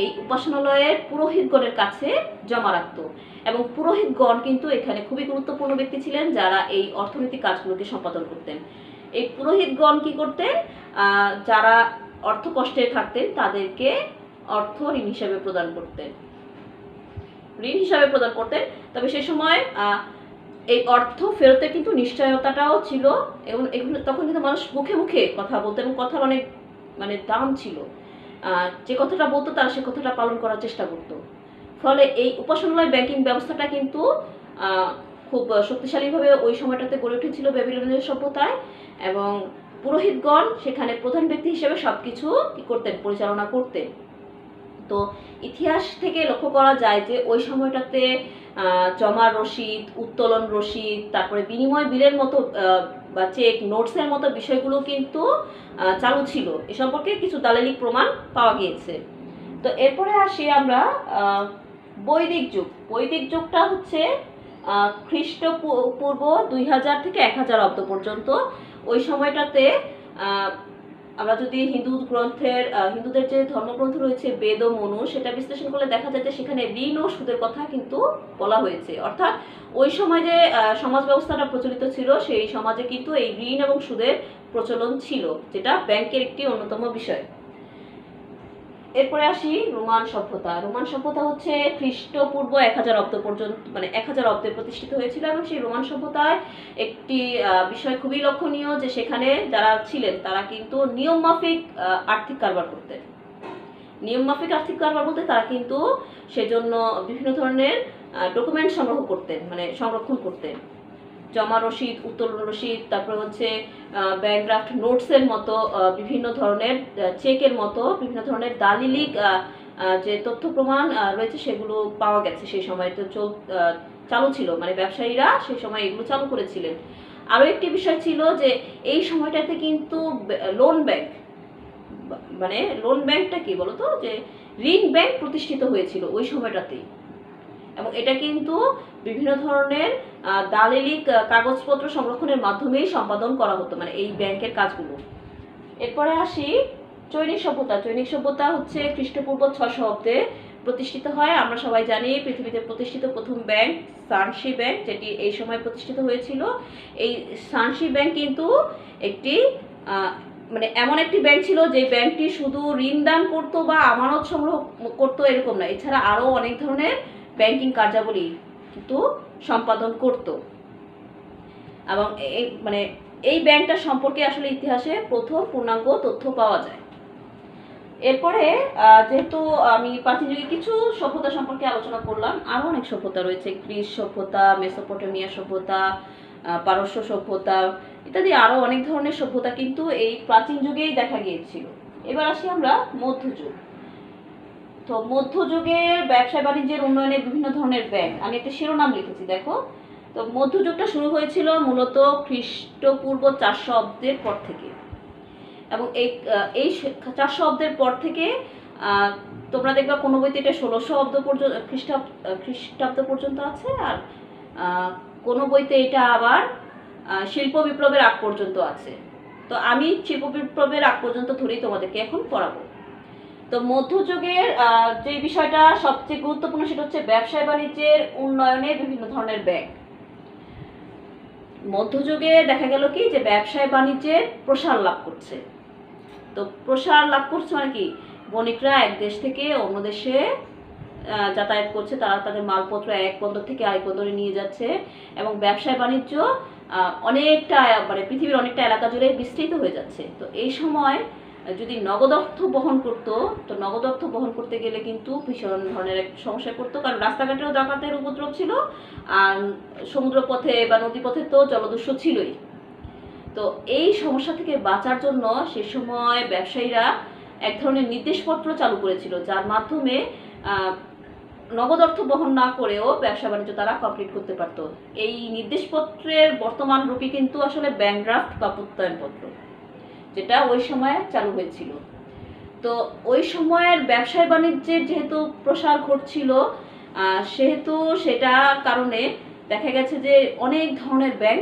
এই উপাসনালয়ের পুরোহিতগণের কাছে জমা রাখতো। এবং পুরোহিতগণ কিন্তু এখানে খুবই গুরুত্বপূর্ণ ব্যক্তি ছিলেন, যারা এই অর্থনৈতিক কাজগুলোকে সম্পাদন করতেন। এই পুরোহিতগণ কি করতেন, যারা অর্থ কষ্টে থাকতেন তাদেরকে অর্থ ঋণ হিসাবে প্রদান করতেন। তবে সে সময় এই অর্থ ফেরতের কিন্তু নিশ্চয়তাটাও ছিল এবং এগুলো তখন কিন্তু মানুষ মুখে মুখে কথা বলতো এবং কথার অনেক মানে দাম ছিল। যে কথাটা বলতো তারা সে কথাটা পালন করার চেষ্টা করতো। ফলে এই উপাসনালয় ব্যাংকিং ব্যবস্থাটা কিন্তু খুব শক্তিশালীভাবে ওই সময়টাতে গড়ে উঠেছিল ব্যাবিলনীয় সভ্যতায়, এবং পুরোহিতগণ সেখানে প্রধান ব্যক্তি হিসেবে সবকিছু কি করতেন, পরিচালনা করতেন। তো ইতিহাস থেকে লক্ষ্য করা যায় যে ওই সময়টাতে জমা রসিদ, উত্তোলন রসিদ, তারপরে বিনিময় বিলের মতো বা চেক, নোটসের মতো বিষয়গুলো কিন্তু চালু ছিল। এ সম্পর্কে কিছু দালিলিক প্রমাণ পাওয়া গিয়েছে। তো এরপরে আসি আমরা বৈদিক যুগ। বৈদিক যুগটা হচ্ছে খ্রিস্টপূর্ব 2000 থেকে 1000 অব্দ পর্যন্ত। ওই সময়টাতে আমরা যদি হিন্দুদের যে ধর্মগ্রন্থ রয়েছে বেদ ও মনু, সেটা বিশ্লেষণ করলে দেখা যায় যে সেখানে ঋণ ও সুদের কথা কিন্তু বলা হয়েছে। অর্থাৎ ওই সময় যে সমাজ ব্যবস্থাটা প্রচলিত ছিল, সেই সমাজে কিন্তু এই ঋণ এবং সুদের প্রচলন ছিল, যেটা ব্যাংকের একটি অন্যতম বিষয়। এরপরে আসি রোমান সভ্যতা। রোমান সভ্যতা হচ্ছে খ্রিস্টপূর্ব 1000 অব্দ পর্যন্ত, মানে 1000 অব্দে প্রতিষ্ঠিত হয়েছিল। এবং সেই রোমান সভ্যতায় একটি বিষয় খুবই লক্ষণীয় যে সেখানে যারা ছিলেন তারা কিন্তু নিয়ম মাফিক আর্থিক কারবার করতেন। নিয়ম মাফিক আর্থিক কারবার বলতে তারা কিন্তু সেজন্য বিভিন্ন ধরনের ডকুমেন্ট সংগ্রহ করতেন, মানে সংরক্ষণ করতেন। জমা রসিদ, উত্তোলন রসিদ, তারপরে হচ্ছে ব্যাংক ড্রাফট নোটসের মতো বিভিন্ন ধরনের চেকের মতো বিভিন্ন ধরনের দালিলিক যে তথ্য প্রমাণ রয়েছে সেগুলো পাওয়া গেছে। সেই সময় তো চালু ছিল, মানে ব্যবসায়ীরা সেই সময় এগুলো চালু করেছিলেন। আরও একটি বিষয় ছিল যে এই সময়টাতে কিন্তু লোন ব্যাংক, মানে লোন ব্যাংকটা কি বলতো, যে ঋণ ব্যাংক প্রতিষ্ঠিত হয়েছিল ওই সময়টাতেই। এবং এটা কিন্তু বিভিন্ন ধরনের দালিলিক কাগজপত্র সংরক্ষণের মাধ্যমেই সম্পাদন করা হতো, মানে এই ব্যাংকের কাজগুলো। এরপরে আসি চৈনিক সভ্যতা। চৈনিক সভ্যতা হচ্ছে খ্রিস্টপূর্ব 600 অব্দে প্রতিষ্ঠিত হয়। আমরা সবাই জানি পৃথিবীতে প্রতিষ্ঠিত প্রথম ব্যাংক সানসি ব্যাংক, যেটি এই সময় প্রতিষ্ঠিত হয়েছিল। এই সানসি ব্যাংক কিন্তু একটি মানে এমন একটি ব্যাংক ছিল যে ব্যাংকটি শুধু ঋণ দান করতো বা আমানত সংগ্রহ করতো এরকম না, এছাড়া আরও অনেক ধরনের ব্যাংকিং কার্যাবলী কিন্তু সম্পাদন করত। এবং এই ব্যাংকটা সম্পর্কে আসলে ইতিহাসে প্রথম পূর্ণাঙ্গ তথ্য পাওয়া যায়। এরপরে যেহেতু আমি প্রাচীন যুগে কিছু সভ্যতা সম্পর্কে আলোচনা করলাম, আরও অনেক সভ্যতা রয়েছে। গ্রিস সভ্যতা, মেসোপটেমিয়া সভ্যতা, পারস্য সভ্যতা ইত্যাদি আরও অনেক ধরনের সভ্যতা কিন্তু এই প্রাচীন যুগেই দেখা গিয়েছিল। এবার আসি আমরা মধ্যযুগ। তো মধ্যযুগের ব্যবসা বাণিজ্যের উন্নয়নে বিভিন্ন ধরনের ব্যাংক, আমি একটা শিরোনাম লিখেছি দেখো। তো মধ্যযুগটা শুরু হয়েছিল মূলত খ্রিস্টপূর্ব 400 অব্দের পর থেকে। এবং এই 400 অব্দের পর থেকে তোমরা দেখবা কোনো বইতে এটা 1600 অব্দ পর্যন্ত খ্রিস্টাব্দ পর্যন্ত আছে, আর কোনো বইতে এটা আবার শিল্প বিপ্লবের আগ পর্যন্ত আছে। তো আমি শিল্প বিপ্লবের আগ পর্যন্ত ধরেই তোমাদেরকে এখন পড়াবো। তো মধ্যযুগের যে বিষয়টা সবচেয়ে গুরুত্বপূর্ণ সেটা হচ্ছে ব্যবসায় বাণিজ্যের উন্নয়নে বিভিন্ন ধরনের ব্যাংক। মধ্যযুগে দেখা গেল কি যে ব্যবসায় বাণিজ্যের প্রসার লাভ করছে। তো প্রসার লাভ করছে মানে কি, বণিকরা এক দেশ থেকে অন্য দেশে যাতায়াত করছে, তারা তাদের মালপত্র এক বন্দর থেকে আরেক বন্দরে নিয়ে যাচ্ছে। এবং ব্যবসায় বাণিজ্য অনেকটা মানে পৃথিবীর অনেকটা এলাকা জুড়ে বিস্তৃত হয়ে যাচ্ছে। তো এই সময় যদি নগদ অর্থ বহন করতো, তো নগদ অর্থ বহন করতে গেলে কিন্তু ভীষণ ধরনের একটা সমস্যায় পড়তো, কারণ রাস্তাঘাটেও ডাকাতের উপদ্রব ছিল, আর সমুদ্রপথে বা নদীপথে তো জলদস্যু ছিলই। তো এই সমস্যা থেকে বাঁচার জন্য সে সময় ব্যবসায়ীরা এক ধরনের নির্দেশপত্র চালু করেছিল, যার মাধ্যমে নগদ অর্থ বহন না করেও ব্যবসা বাণিজ্য তারা কমপ্লিট করতে পারতো। এই নির্দেশপত্রের বর্তমান রূপই কিন্তু আসলে ব্যাংক ড্রাফট বা প্রত্যয়নপত্র, যেটা ওই সময়ে চালু হয়েছিল। তো ওই সময়ের ব্যবসায় বাণিজ্যের যেহেতু প্রসার ঘটছিল, সেহেতু সেটার কারণে দেখা গেছে যে অনেক ধরনের ব্যাংক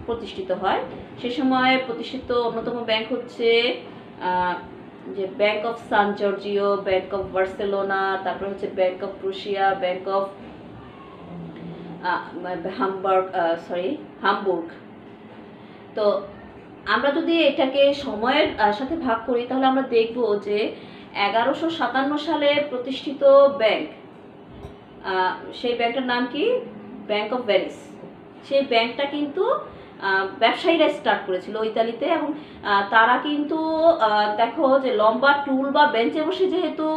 প্রতিষ্ঠিত হয়। সে সময় প্রতিষ্ঠিত অন্যতম ব্যাংক হচ্ছে যে bank of San Giorgio, bank of Barcelona, তারপর হচ্ছে bank of Prussia, bank of Hamburg. তো আমরা যদি এটাকে সময়ের সাথে ভাগ করি তাহলে আমরা দেখব যে 1157 সালে প্রতিষ্ঠিত ব্যাংক, সেই ব্যাংকটার নাম কি, ব্যাংক অফ ভেনিস। সেই ব্যাংকটা কিন্তু ব্যবসায়ীরা স্টার্ট করেছিল ইতালিতে। এবং তারা কিন্তু দেখো যে লম্বা টুল বা বেঞ্চে বসে যেহেতু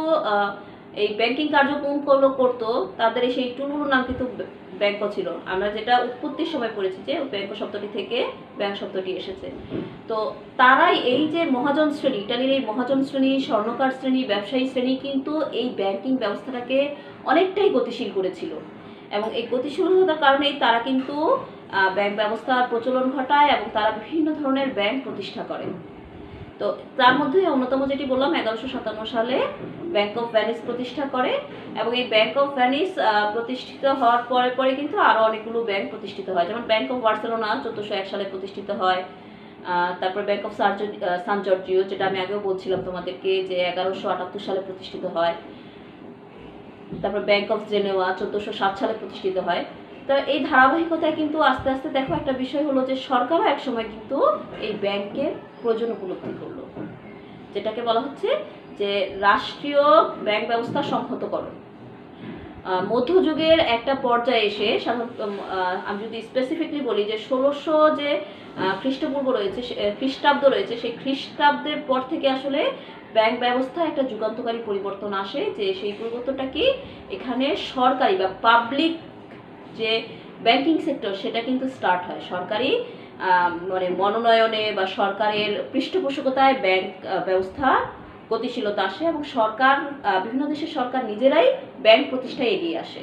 এই ব্যাংকিং কার্যক্রম করতো, তাদের সেই টুলগুলোর নাম কিন্তু ব্যাংক ছিল। আমরা যেটা উৎপত্তির সময় পড়েছি যে ব্যাংক শব্দটি থেকে ব্যাংক শব্দটি এসেছে। তো তারাই এই যে মহাজন শ্রেণী, ইটালির এই মহাজন শ্রেণী, স্বর্ণকার শ্রেণী, ব্যবসায়ী শ্রেণী কিন্তু এই ব্যাংকিং ব্যবস্থাটাকে অনেকটাই গতিশীল করেছিল। এবং এই গতিশীলতার কারণেই তারা কিন্তু ব্যাংক ব্যবস্থার প্রচলন ঘটায় এবং তারা বিভিন্ন ধরনের ব্যাংক প্রতিষ্ঠা করে। তো তার মধ্যে অন্যতম যেটি বললাম 1157 সালে ব্যাংক অফ ভেনিস প্রতিষ্ঠা করে। এবং এই ব্যাংক অফ ভেনিস প্রতিষ্ঠিত হওয়ার পরে কিন্তু আরও অনেকগুলো ব্যাংক প্রতিষ্ঠিত হয়, যেমন ব্যাংক অফ বার্সেলোনা 1401 সালে প্রতিষ্ঠিত হয়, তারপর ব্যাংক অফ সান জর্জিও, যেটা আমি আগেও বলছিলাম তোমাদেরকে যে 1178 সালে প্রতিষ্ঠিত হয়। তারপর ব্যাংক অফ জেনেভা 1407 সালে প্রতিষ্ঠিত হয়। তো এই ধারাবাহিকতায় কিন্তু আস্তে আস্তে দেখো একটা বিষয় হলো যে সরকারও একসময় কিন্তু এই ব্যাংকের প্রয়োজন উপলব্ধি করলো, যেটাকে বলা হচ্ছে যে রাষ্ট্রীয় ব্যাংক ব্যবস্থা সংহতকরণ। মধ্যযুগের একটা পর্যায়ে এসে সাধারণত আমি যদি স্পেসিফিকলি বলি যে 1600 যে খ্রিস্টপূর্ব রয়েছে, খ্রিস্টাব্দ রয়েছে, সেই খ্রিস্টাব্দের পর থেকে আসলে ব্যাংক ব্যবস্থায় একটা যুগান্তকারী পরিবর্তন আসে। যে সেই পরিবর্তনটা কি, এখানে সরকারি বা পাবলিক যে ব্যাংকিং সেক্টর সেটা কিন্তু স্টার্ট হয়। সরকারি মানে মনোনয়নে বা সরকারের পৃষ্ঠপোষকতায় ব্যাংক ব্যবস্থা গতিশীলতা আসে এবং সরকার, বিভিন্ন দেশের সরকার নিজেরাই ব্যাংক প্রতিষ্ঠায় এগিয়ে আসে।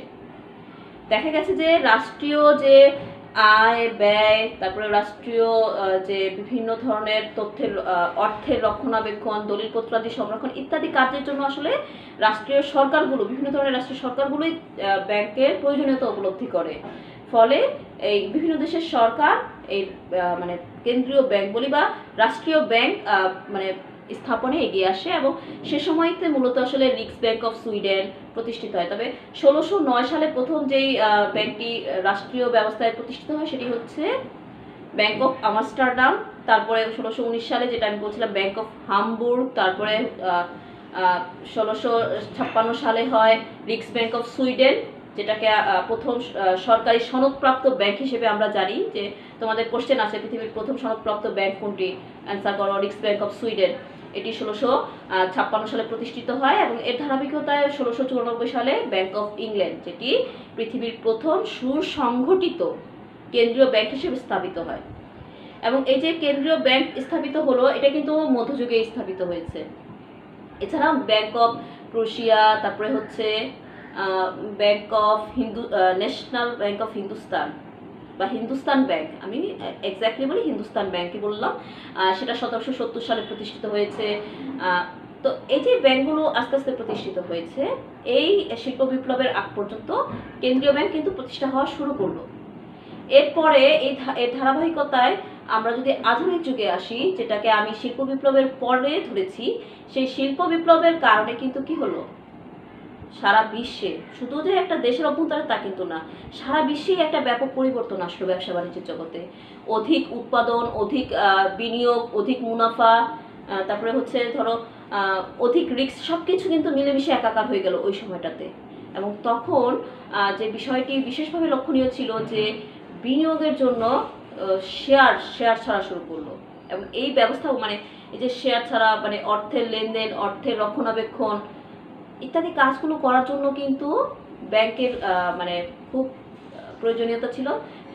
দেখা গেছে যে রাষ্ট্রীয় যে আয় ব্যয়, তারপরে রাষ্ট্রীয় যে বিভিন্ন ধরনের তথ্যের অর্থের রক্ষণাবেক্ষণ, দলিলপত্রাদি সংরক্ষণ ইত্যাদি কাজের জন্য আসলে রাষ্ট্রীয় সরকারগুলো, বিভিন্ন ধরনের রাষ্ট্রীয় সরকারগুলোই ব্যাংকের প্রয়োজনীয়তা উপলব্ধি করে। ফলে এই বিভিন্ন দেশের সরকার এই মানে কেন্দ্রীয় ব্যাংক বলি বা রাষ্ট্রীয় ব্যাংক মানে স্থাপনে এগিয়ে আসে এবং সে সময়তে মূলত আসলে রিক্স ব্যাংক অফ সুইডেন প্রতিষ্ঠিত হয়। তবে 1609 সালে প্রথম যেই ব্যাংকটি রাষ্ট্রীয় ব্যবস্থায় প্রতিষ্ঠিত হয় সেটি হচ্ছে ব্যাংক অফ আমস্টারডাম। তারপরে 1619 সালে যেটা আমি বলছিলাম ব্যাংক অফ হামবুর্গ। তারপরে 1656 সালে হয় রিক্স ব্যাংক অফ সুইডেন, যেটাকে প্রথম সরকারি সনদপ্রাপ্ত ব্যাংক হিসেবে আমরা জানি। যে তোমাদের কোশ্চেন আছে পৃথিবীর প্রথম সনদপ্রাপ্ত ব্যাংক কোনটি, অ্যান্সার করো রিক্স ব্যাংক অফ সুইডেন। এটি 1656 সালে প্রতিষ্ঠিত হয় এবং এর ধারাবাহিকতায় 1694 সালে ব্যাংক অফ ইংল্যান্ড, যেটি পৃথিবীর প্রথম সুসংগঠিত কেন্দ্রীয় ব্যাংক হিসেবে স্থাপিত হয়। এবং এই যে কেন্দ্রীয় ব্যাংক স্থাপিত হলো এটা কিন্তু মধ্যযুগে স্থাপিত হয়েছে। এছাড়াও ব্যাংক অফ প্রুশিয়া, তারপরে হচ্ছে bank of national bank of Hindustan বা হিন্দুস্তান ব্যাংক, আমি এক্স্যাক্টলি বলি হিন্দুস্তান ব্যাংকই বললাম, সেটা 1770 সালে প্রতিষ্ঠিত হয়েছে। তো এই যে ব্যাংকগুলো আস্তে আস্তে প্রতিষ্ঠিত হয়েছে, এই শিল্প বিপ্লবের আগ পর্যন্ত কেন্দ্রীয় ব্যাংক কিন্তু প্রতিষ্ঠা হওয়া শুরু করলো। এরপরে এর ধারাবাহিকতায় আমরা যদি আধুনিক যুগে আসি, যেটাকে আমি শিল্প বিপ্লবের পরে ধরেছি, সেই শিল্প বিপ্লবের কারণে কিন্তু কি হলো, সারা বিশ্বে, শুধু যে একটা দেশের অভ্যন্তরে তা কিন্তু না, সারা বিশ্বেই একটা ব্যাপক পরিবর্তন আসলো ব্যবসা বাণিজ্যের জগতে। অধিক উৎপাদন, অধিক বিনিয়োগ, অধিক মুনাফা, তারপরে হচ্ছে ধরো অধিক রিস্ক, সব কিছু কিন্তু মিলেমিশে একাকার হয়ে গেল ওই সময়টাতে। এবং তখন যে বিষয়টি বিশেষভাবে লক্ষণীয় ছিল যে বিনিয়োগের জন্য শেয়ার ছাড়া শুরু করলো। এবং এই ব্যবস্থা মানে এই যে শেয়ার ছাড়া মানে অর্থের লেনদেন, অর্থের রক্ষণাবেক্ষণ ইত্যাদি কাজগুলো করার জন্য কিন্তু ব্যাংকের মানে খুব প্রয়োজনীয়তা ছিল।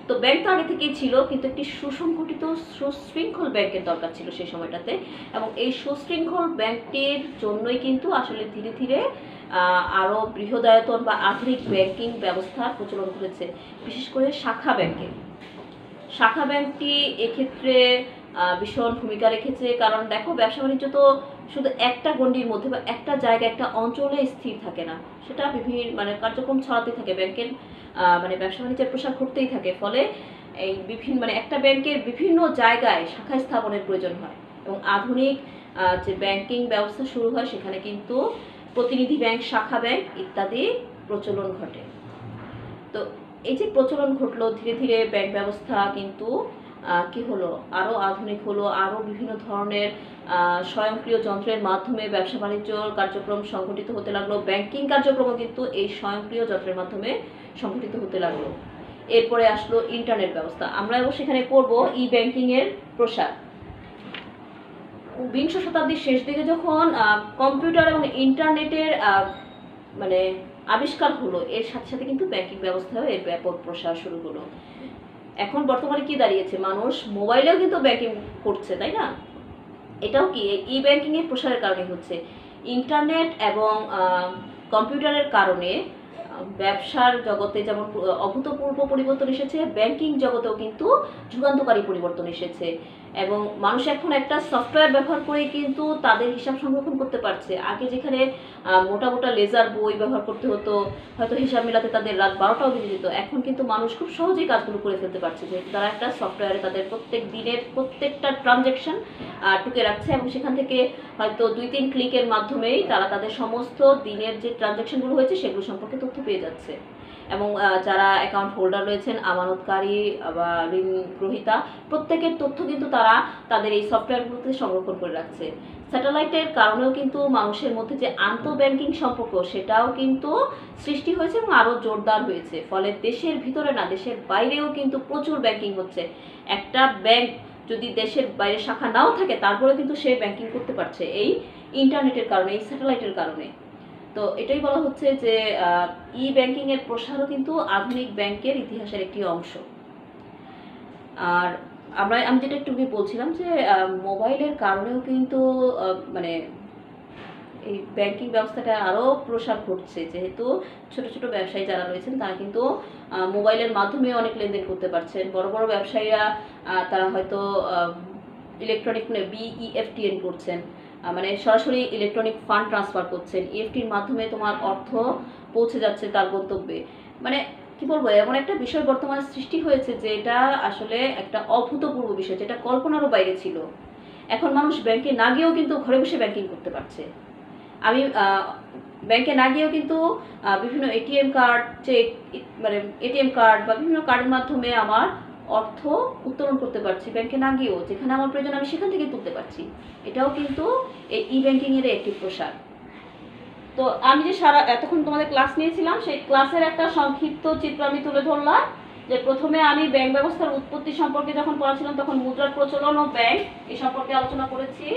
তো ব্যাংক তো আগে থেকেই ছিল, কিন্তু একটি সুসংগঠিত সুশৃঙ্খল ব্যাংকের দরকার ছিল সেই সময়টাতে। এবং এই সুশৃঙ্খল ব্যাংকটির জন্যই কিন্তু আসলে ধীরে ধীরে আরও বৃহদায়তন বা আধুনিক ব্যাংকিং ব্যবস্থার প্রচলন ঘটেছে, বিশেষ করে শাখা ব্যাংকের। শাখা ব্যাংকটি এক্ষেত্রে ভীষণ ভূমিকা রেখেছে। কারণ দেখো ব্যবসা বাণিজ্য তো শুধু একটা গণ্ডির মধ্যে বা একটা জায়গায়, একটা অঞ্চলে স্থির থাকে না, সেটা বিভিন্ন মানে কার্যক্রম ছড়াতে থাকে, ব্যাংকের মানে ব্যবসা বাণিজ্যের প্রসার ঘটতেই থাকে। ফলে এই বিভিন্ন মানে একটা ব্যাংকের বিভিন্ন জায়গায় শাখা স্থাপনের প্রয়োজন হয়। এবং আধুনিক যে ব্যাংকিং ব্যবস্থা শুরু হয় সেখানে কিন্তু প্রতিনিধি ব্যাংক, শাখা ব্যাংক ইত্যাদি প্রচলন ঘটে। তো এই যে প্রচলন ঘটলো ধীরে ধীরে ব্যাংক ব্যবস্থা কিন্তু কি হলো, আরও আধুনিক হলো, আরও বিভিন্ন ধরনের স্বয়ংক্রিয় যন্ত্রের মাধ্যমে ব্যবসা বাণিজ্য কার্যক্রম সংগঠিত হতে লাগলো। ব্যাংকিং কার্যক্রমও কিন্তু এই স্বয়ংক্রিয় যন্ত্রের মাধ্যমে সংগঠিত হতে লাগলো। এরপরে আসলো ইন্টারনেট ব্যবস্থা। আমরা সেখানে পড়ব ই ব্যাংকিংয়ের প্রসার। বিংশ শতাব্দীর শেষ দিকে যখন কম্পিউটার এবং ইন্টারনেটের মানে আবিষ্কার হলো, এর সাথে সাথে কিন্তু ব্যাংকিং ব্যবস্থাও এর ব্যাপক প্রসার শুরু হলো। এখন বর্তমানে কি দাঁড়িয়েছে, মানুষ মোবাইলেও কিন্তু ব্যাংকিং করছে, তাই না? এটাও কি ই ব্যাংকিংয়ের প্রসারের কারণে হচ্ছে। ইন্টারনেট এবং কম্পিউটারের কারণে ব্যবসার জগতে যেমন অভূতপূর্ব পরিবর্তন এসেছে, ব্যাংকিং জগতেও কিন্তু যুগান্তকারী পরিবর্তন এসেছে। এবং মানুষ এখন একটা সফটওয়্যার ব্যবহার করে কিন্তু তাদের হিসাব সংরক্ষণ করতে পারছে। আগে যেখানে মোটা মোটা লেজার বই ব্যবহার করতে হতো, হয়তো হিসাব মেলাতে তাদের রাত 12টাও বেজে যেত, এখন কিন্তু মানুষ খুব সহজেই কাজগুলো করে ফেলতে পারছে, যেহেতু তারা একটা সফটওয়্যারে তাদের প্রত্যেক দিনের প্রত্যেকটা ট্রানজ্যাকশন টুকে রাখছে এবং সেখান থেকে হয়তো 2-3 ক্লিকের মাধ্যমেই তারা তাদের সমস্ত দিনের যে ট্রানজ্যাকশনগুলো হয়েছে সেগুলো সম্পর্কে তথ্য পেয়ে যাচ্ছে। এবং যারা অ্যাকাউন্ট হোল্ডার রয়েছেন, আমানতকারী বা ঋণ গ্রহীতা, প্রত্যেকের তথ্য কিন্তু তারা তাদের এই সফটওয়্যারগুলোতে সংরক্ষণ করে রাখছে। স্যাটেলাইটের কারণেও কিন্তু মানুষের মধ্যে যে আন্তঃব্যাংকিং সম্পর্ক সেটাও কিন্তু সৃষ্টি হয়েছে এবং আরও জোরদার হয়েছে। ফলে দেশের ভিতরে না, দেশের বাইরেও কিন্তু প্রচুর ব্যাংকিং হচ্ছে। একটা ব্যাংক যদি দেশের বাইরে শাখা নাও থাকে তারপরে কিন্তু সে ব্যাংকিং করতে পারছে এই ইন্টারনেটের কারণে, এই স্যাটেলাইটের কারণে। তো এটাই বলা হচ্ছে যে ই ব্যাংকিং এর প্রসারও কিন্তু আধুনিক ব্যাংকের ইতিহাসের একটি অংশ। আর আমি যেটা একটু বলছিলাম যে মোবাইলের কারণেও কিন্তু মানে এই ব্যাংকিং ব্যবস্থাটা আরও প্রসার ঘটছে, যেহেতু ছোট ছোট ব্যবসায়ী যারা রয়েছেন তারা কিন্তু মোবাইলের মাধ্যমে অনেক লেনদেন করতে পারছেন। বড় বড় ব্যবসায়ীরা তারা হয়তো ইলেকট্রনিক BEFTN করছেন, মানে সরাসরি ইলেকট্রনিক ফান্ড ট্রান্সফার করছেন। EFTর মাধ্যমে তোমার অর্থ পৌঁছে যাচ্ছে তার গন্তব্যে। মানে কি বলবো, এমন একটা বিষয় বর্তমানে সৃষ্টি হয়েছে যে এটা আসলে একটা অভূতপূর্ব বিষয়, যেটা কল্পনারও বাইরে ছিল। এখন মানুষ ব্যাংকে না গিয়েও কিন্তু ঘরে বসে ব্যাংকিং করতে পারছে। আমি ব্যাংকে না গিয়েও কিন্তু বিভিন্ন এটিএম কার্ড, চেক, মানে এটিএম কার্ড বা বিভিন্ন কার্ডের মাধ্যমে আমার অর্থ উত্তোলন করতে পারছি ব্যাংকে না গিয়েও। যেখানে আমার প্রয়োজন আমি সেখান থেকে তুলতে পারছি। এটাও কিন্তু এই ই ব্যাংকিংয়ের একটি প্রসার। তো আমি যে এতক্ষণ তোমাদের ক্লাস নিয়েছিলাম, সেই ক্লাসের একটা সংক্ষিপ্ত চিত্র আমি তুলে ধরলাম। যে প্রথমে আমি ব্যাংক ব্যবস্থার উৎপত্তি সম্পর্কে যখন পড়াছিলাম তখন মুদ্রার প্রচলন ও ব্যাংক এই সম্পর্কে আলোচনা করেছি।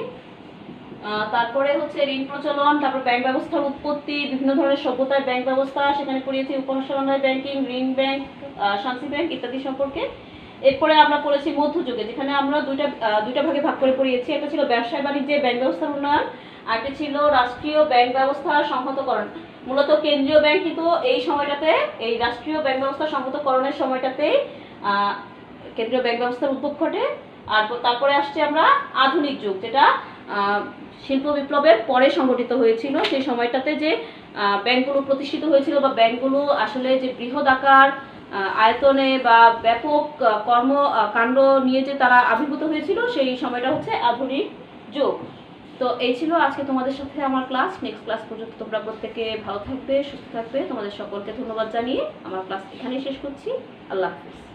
তারপরে হচ্ছে ঋণ প্রচলন, তারপর ব্যাংক ব্যবস্থার উৎপত্তি, বিভিন্ন ধরনের সভ্যতার ব্যাংক ব্যবস্থা, সেখানে পড়িয়েছি উপহাসনালয় ব্যাংকিং, ঋণ ব্যাংক, শান্তি ব্যাংক ইত্যাদি সম্পর্কে। এরপরে আমরা পড়েছি মধ্যযুগে, যেখানে আমরা দুইটা ভাগে ভাগ করে পড়িয়েছি। একটা ছিল ব্যবসায় বাণিজ্যে ব্যাংক ব্যবস্থার উন্নয়ন, আরেকটি ছিল রাষ্ট্রীয় ব্যাংক ব্যবস্থার সংহতকরণ। মূলত কেন্দ্রীয় ব্যাংক কিন্তু এই সময়টাতে, এই রাষ্ট্রীয় ব্যাংক ব্যবস্থা সংহতকরণের সময়টাতেই কেন্দ্রীয় ব্যাংক ব্যবস্থার উদ্ভব ঘটে। আর তারপরে আসছে আমরা আধুনিক যুগ, যেটা শিল্প বিপ্লবের পরে সংগঠিত হয়েছিল। সেই সময়টাতে যে ব্যাংকগুলো প্রতিষ্ঠিত হয়েছিল বা ব্যাংকগুলো আসলে যে বৃহৎ আকার, আয়তনে বা ব্যাপক কর্মকাণ্ড নিয়ে যে তারা আবির্ভূত হয়েছিল, সেই সময়টা হচ্ছে আধুনিক যুগ। তো এই ছিল আজকে তোমাদের সাথে আমার ক্লাস। নেক্সট ক্লাস পর্যন্ত তোমরা প্রত্যেকে ভালো থাকবে, সুস্থ থাকবে। তোমাদের সকলকে ধন্যবাদ জানিয়ে আমার ক্লাস এখানেই শেষ করছি। আল্লাহ হাফিজ।